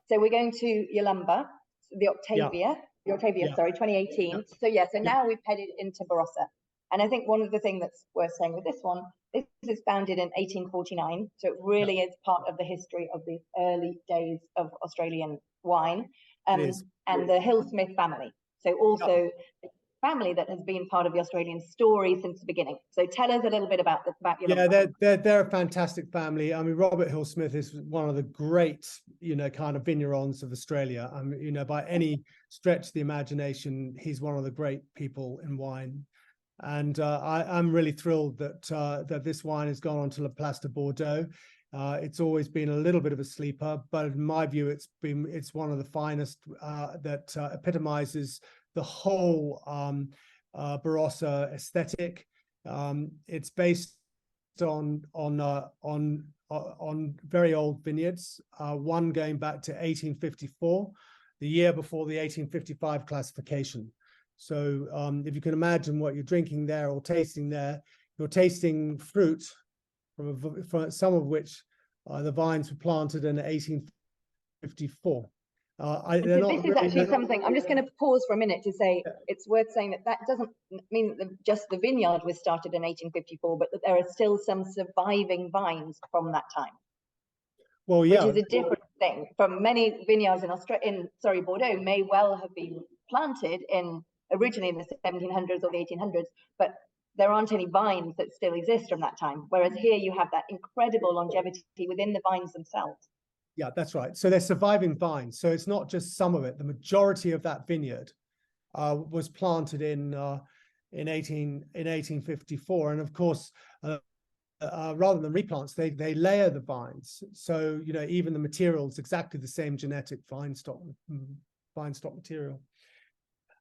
So we're going to Yalumba, the Octavius, sorry, 2018. Yeah. So yeah, so now we've headed into Barossa. And I think one of the things that's worth saying with this one, this is founded in 1849. So it really is part of the history of the early days of Australian wine, and the Hill-Smith family. So also a family that has been part of the Australian story since the beginning. So tell us a little bit about Yalumba. Yeah, they're a fantastic family. I mean, Robert Hill-Smith is one of the great, kind of vignerons of Australia. By any stretch of the imagination, he's one of the great people in wine. And I'm really thrilled that this wine has gone on to La Place de Bordeaux. It's always been a little bit of a sleeper, but in my view, it's one of the finest that epitomizes the whole Barossa aesthetic. It's based on very old vineyards, one going back to 1854, the year before the 1855 classification. So if you can imagine what you're drinking there or tasting there, you're tasting fruit from some of which the vines were planted in 1854. This is actually something, I'm just going to pause for a minute to say, it's worth saying that doesn't mean that just the vineyard was started in 1854, but that there are still some surviving vines from that time. Well, yeah. Which is a different thing from many vineyards in Bordeaux may well have been planted originally in the 1700s or the 1800s, but there aren't any vines that still exist from that time. Whereas here you have that incredible longevity within the vines themselves. Yeah, that's right. So they're surviving vines. So it's not just some of it. The majority of that vineyard was planted in 1854. And of course, rather than replants, they layer the vines. So, even the material is exactly the same genetic vine stock material.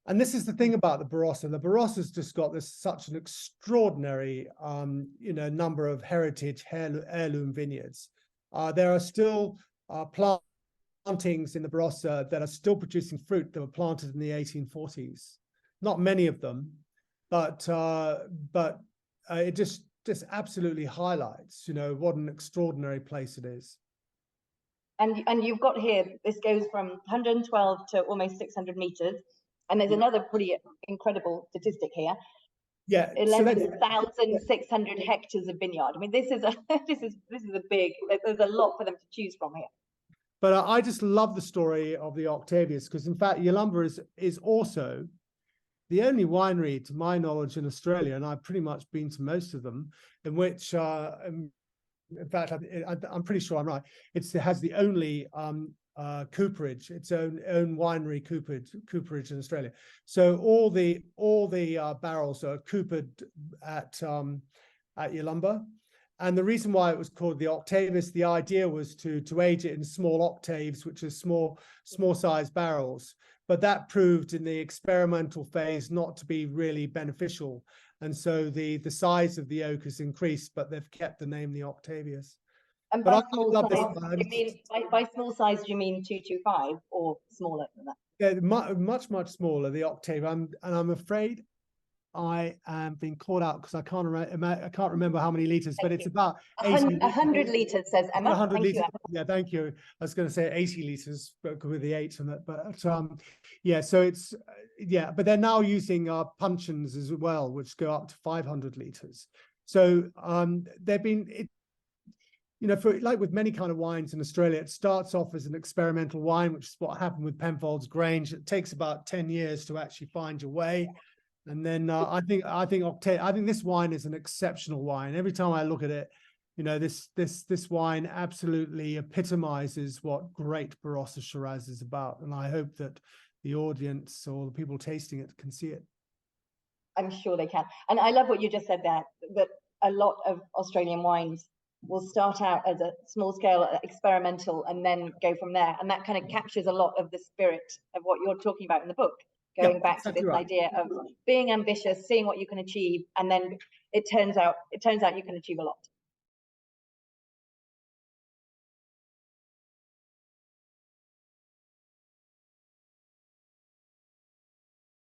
And this is the thing about the Barossa. The Barossa's just got such an extraordinary, number of heritage heirloom vineyards. There are still plantings in the Barossa that are still producing fruit that were planted in the 1840s. Not many of them, but it just absolutely highlights, what an extraordinary place it is. And you've got here, this goes from 112 to almost 600 meters. And there's another pretty incredible statistic here. Yeah, 11,600 hectares of vineyard. I mean, this is a big. There's a lot for them to choose from here. But I just love the story of the Octavius, because in fact, Yalumba is also the only winery, to my knowledge, in Australia, and I've pretty much been to most of them, in which, in fact, I'm pretty sure I'm right. It has the only cooperage, its own winery cooperage in Australia. So all the barrels are coopered at Yalumba. And the reason why it was called the Octavius, the idea was to age it in small octaves, which are small size barrels. But that proved in the experimental phase not to be really beneficial. And so the size of the oak has increased, but they've kept the name the Octavius. And by small size, by small size, do you mean 225 or smaller than that? Yeah, much smaller, the octave. And I'm afraid I am being called out because I can't remember how many liters, but it's about 100 liters, says Emma. 100 liters. Yeah, thank you. I was going to say 80 liters with the 8 and that, but yeah. So it's but they're now using puncheons as well, which go up to 500 liters. So they've been. For like with many kind of wines in Australia, it starts off as an experimental wine, which is what happened with Penfolds Grange. It takes about 10 years to actually find your way. And then I think this wine is an exceptional wine. Every time I look at it, this wine absolutely epitomizes what great Barossa Shiraz is about. And I hope that the audience or the people tasting it can see it. I'm sure they can. And I love what you just said there, that a lot of Australian wines will start out as a small scale experimental and then go from there. And that kind of captures a lot of the spirit of what you're talking about in the book, going back to this idea of being ambitious, seeing what you can achieve, and then it turns out you can achieve a lot.